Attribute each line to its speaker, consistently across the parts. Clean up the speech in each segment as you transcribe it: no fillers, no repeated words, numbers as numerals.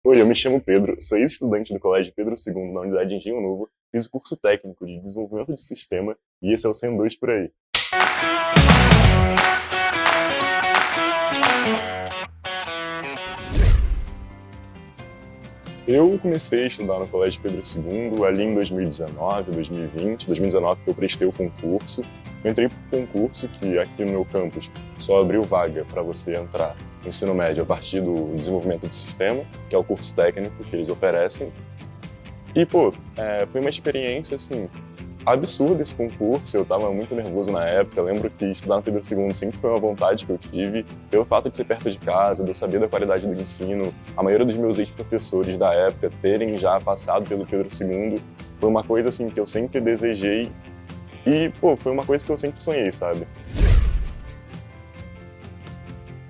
Speaker 1: Oi, eu me chamo Pedro, sou ex-estudante do Colégio Pedro II na Unidade de Engenho Novo, fiz o curso técnico de desenvolvimento de sistema e esse é o 102 por aí. Eu comecei a estudar no Colégio Pedro II ali em 2019, 2020. 2019 que eu prestei o concurso. Eu entrei para o concurso que aqui no meu campus só abriu vaga para você entrar no ensino médio a partir do desenvolvimento de sistema, que é o curso técnico que eles oferecem. E, foi uma experiência, assim, absurda esse concurso. Eu estava muito nervoso na época. Eu lembro que estudar no Pedro II sempre foi uma vontade que eu tive, pelo fato de ser perto de casa, de eu saber da qualidade do ensino. A maioria dos meus ex-professores da época terem já passado pelo Pedro II foi uma coisa, assim, que eu sempre desejei e, foi uma coisa que eu sempre sonhei, sabe?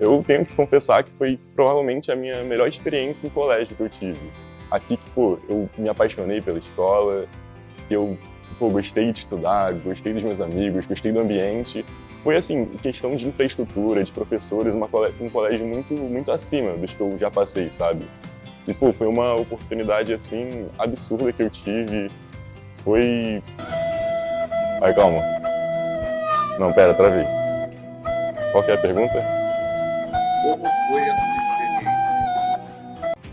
Speaker 1: Eu tenho que confessar que foi provavelmente a minha melhor experiência em colégio que eu tive. Aqui que, eu me apaixonei pela escola, eu gostei de estudar, gostei dos meus amigos, gostei do ambiente. Foi, assim, questão de infraestrutura, de professores, um colégio muito, muito acima dos que eu já passei, sabe? E, foi uma oportunidade, assim, absurda que eu tive. Foi... Ai, calma. Não, pera, travei. Qual que é a pergunta?
Speaker 2: Como foi a sua experiência?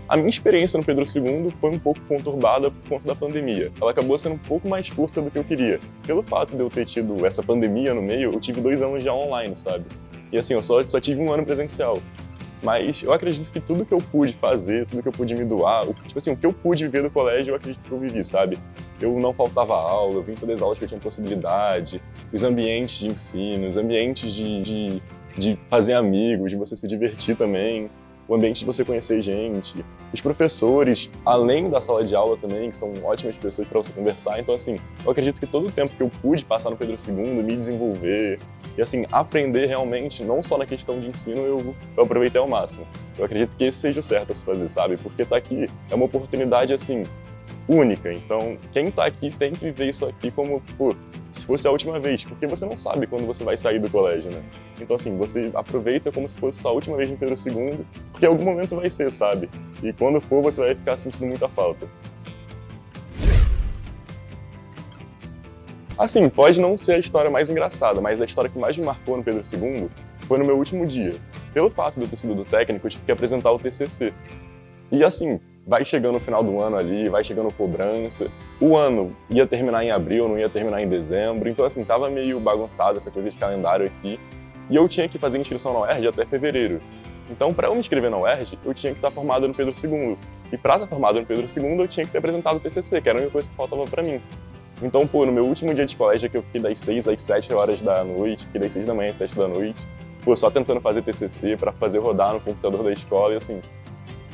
Speaker 1: A minha experiência no Pedro II foi um pouco conturbada por conta da pandemia. Ela acabou sendo um pouco mais curta do que eu queria. Pelo fato de eu ter tido essa pandemia no meio, eu tive 2 anos já online, sabe? E assim, eu só tive 1 ano presencial. Mas eu acredito que tudo que eu pude fazer, tudo que eu pude me doar, o que eu pude ver do colégio, eu acredito que eu vivi, sabe? Eu não faltava aula, eu vim todas as aulas que eu tinha possibilidade, os ambientes de ensino, os ambientes de fazer amigos, de você se divertir também, o ambiente de você conhecer gente, os professores, além da sala de aula também, que são ótimas pessoas para você conversar. Então, assim, eu acredito que todo o tempo que eu pude passar no Pedro II, me desenvolver e, assim, aprender realmente, não só na questão de ensino, eu aproveitei ao máximo. Eu acredito que esse seja o certo a se fazer, sabe? Porque tá aqui é uma oportunidade, assim, única. Então, quem tá aqui tem que viver isso aqui como, se fosse a última vez, porque você não sabe quando você vai sair do colégio, né? Então, assim, você aproveita como se fosse sua última vez no Pedro II, porque em algum momento vai ser, sabe? E quando for, você vai ficar sentindo muita falta. Assim, pode não ser a história mais engraçada, mas a história que mais me marcou no Pedro II foi no meu último dia. Pelo fato de eu ter sido do técnico, eu tive que apresentar o TCC. E assim, vai chegando o final do ano ali, vai chegando cobrança. O ano ia terminar em abril, não ia terminar em dezembro. Então, assim, tava meio bagunçado essa coisa de calendário aqui. E eu tinha que fazer inscrição na UERJ até fevereiro. Então, para eu me inscrever na UERJ, eu tinha que estar formado no Pedro II. E para estar formado no Pedro II, eu tinha que ter apresentado o TCC, que era a única coisa que faltava para mim. Então, no meu último dia de colégio, que eu fiquei das 6 às 7 horas da noite, fiquei das 6 da manhã às 7 da noite, só tentando fazer TCC para fazer rodar no computador da escola e, assim,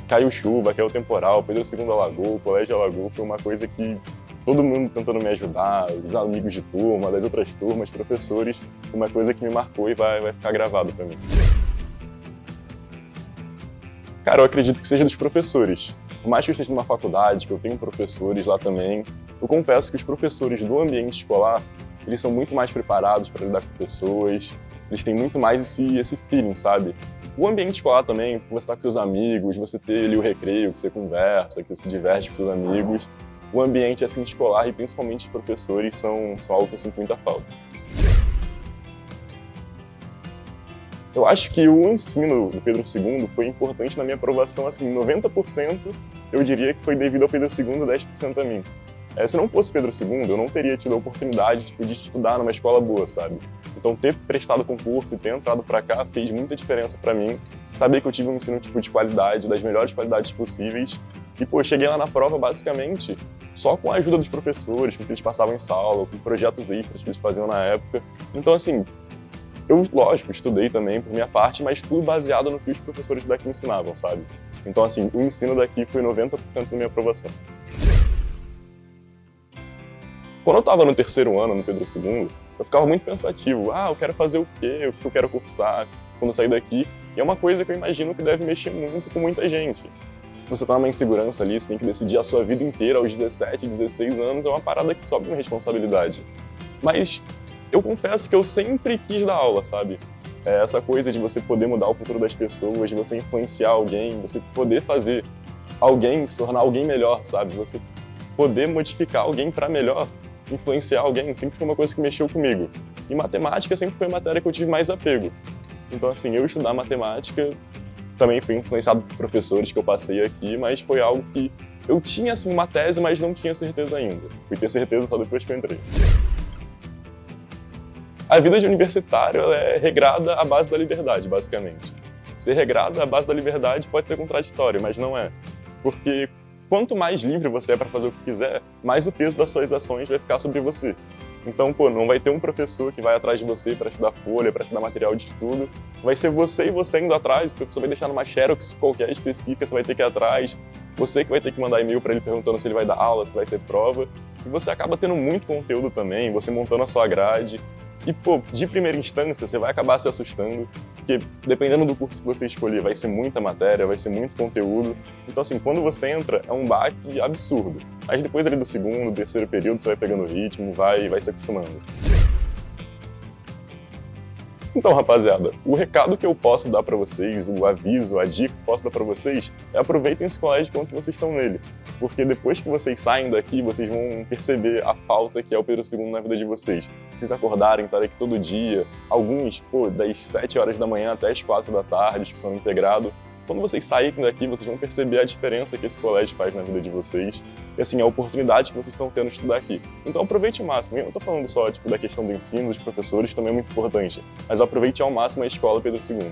Speaker 1: caiu chuva, caiu temporal, Pedro II alagou, o colégio alagou, foi uma coisa que todo mundo tentando me ajudar, os amigos de turma, das outras turmas, professores, foi uma coisa que me marcou e vai ficar gravado para mim. Cara, eu acredito que seja dos professores. Por mais que eu esteja numa faculdade, que eu tenho professores lá também, eu confesso que os professores do ambiente escolar, eles são muito mais preparados para lidar com pessoas, eles têm muito mais esse feeling, sabe? O ambiente escolar também, você tá com seus amigos, você ter ali o recreio, que você conversa, que você se diverte com seus amigos. O ambiente assim, escolar e principalmente os professores são algo que eu sinto muita falta. Eu acho que o ensino do Pedro II foi importante na minha aprovação, assim, 90% eu diria que foi devido ao Pedro II, 10% a mim. Se não fosse Pedro II, eu não teria tido a oportunidade de estudar numa escola boa, sabe? Então, ter prestado concurso e ter entrado pra cá fez muita diferença pra mim. Saber que eu tive um ensino de qualidade, das melhores qualidades possíveis. E, cheguei lá na prova, basicamente, só com a ajuda dos professores, com o que eles passavam em sala, com projetos extras que eles faziam na época. Então, assim, eu, lógico, estudei também por minha parte, mas tudo baseado no que os professores daqui ensinavam, sabe? Então, assim, o ensino daqui foi 90% da minha aprovação. Quando eu estava no 3º ano, no Pedro II, eu ficava muito pensativo. Eu quero fazer o quê? O que eu quero cursar quando eu sair daqui? E é uma coisa que eu imagino que deve mexer muito com muita gente. Você tá numa insegurança ali, você tem que decidir a sua vida inteira aos 17, 16 anos, é uma parada que sobe uma responsabilidade. Mas eu confesso que eu sempre quis dar aula, sabe? Essa coisa de você poder mudar o futuro das pessoas, de você influenciar alguém, você poder fazer alguém, se tornar alguém melhor, sabe? Você poder modificar alguém para melhor, influenciar alguém, sempre foi uma coisa que mexeu comigo. E matemática sempre foi a matéria que eu tive mais apego. Então, assim, eu estudar matemática também fui influenciado por professores que eu passei aqui, mas foi algo que eu tinha, assim, uma tese, mas não tinha certeza ainda. Fui ter certeza só depois que eu entrei. A vida de universitário ela é regrada à base da liberdade, basicamente. Ser regrada à base da liberdade pode ser contraditório, mas não é. Porque quanto mais livre você é para fazer o que quiser, mais o peso das suas ações vai ficar sobre você. Então, não vai ter um professor que vai atrás de você para te dar folha, para te dar material de estudo. Vai ser você e você indo atrás, o professor vai deixar numa xerox qualquer específica, você vai ter que ir atrás. Você que vai ter que mandar e-mail para ele perguntando se ele vai dar aula, se vai ter prova. E você acaba tendo muito conteúdo também, você montando a sua grade. E, de primeira instância, você vai acabar se assustando, porque dependendo do curso que você escolher, vai ser muita matéria, vai ser muito conteúdo. Então, assim, quando você entra, é um baque absurdo. Mas depois ali do segundo, terceiro período, você vai pegando o ritmo, vai se acostumando. Então, rapaziada, o recado que eu posso dar pra vocês, o aviso, a dica que eu posso dar pra vocês é aproveitem esse colégio enquanto vocês estão nele. Porque depois que vocês saem daqui, vocês vão perceber a falta que é o Pedro II na vida de vocês. Vocês acordarem, estarem aqui todo dia, alguns, das 7 horas da manhã até as 4 da tarde, que são integrados. Quando vocês saírem daqui, vocês vão perceber a diferença que esse colégio faz na vida de vocês e, assim, a oportunidade que vocês estão tendo de estudar aqui. Então aproveite o máximo. Eu não estou falando só da questão do ensino, dos professores, também é muito importante, mas aproveite ao máximo a escola Pedro II.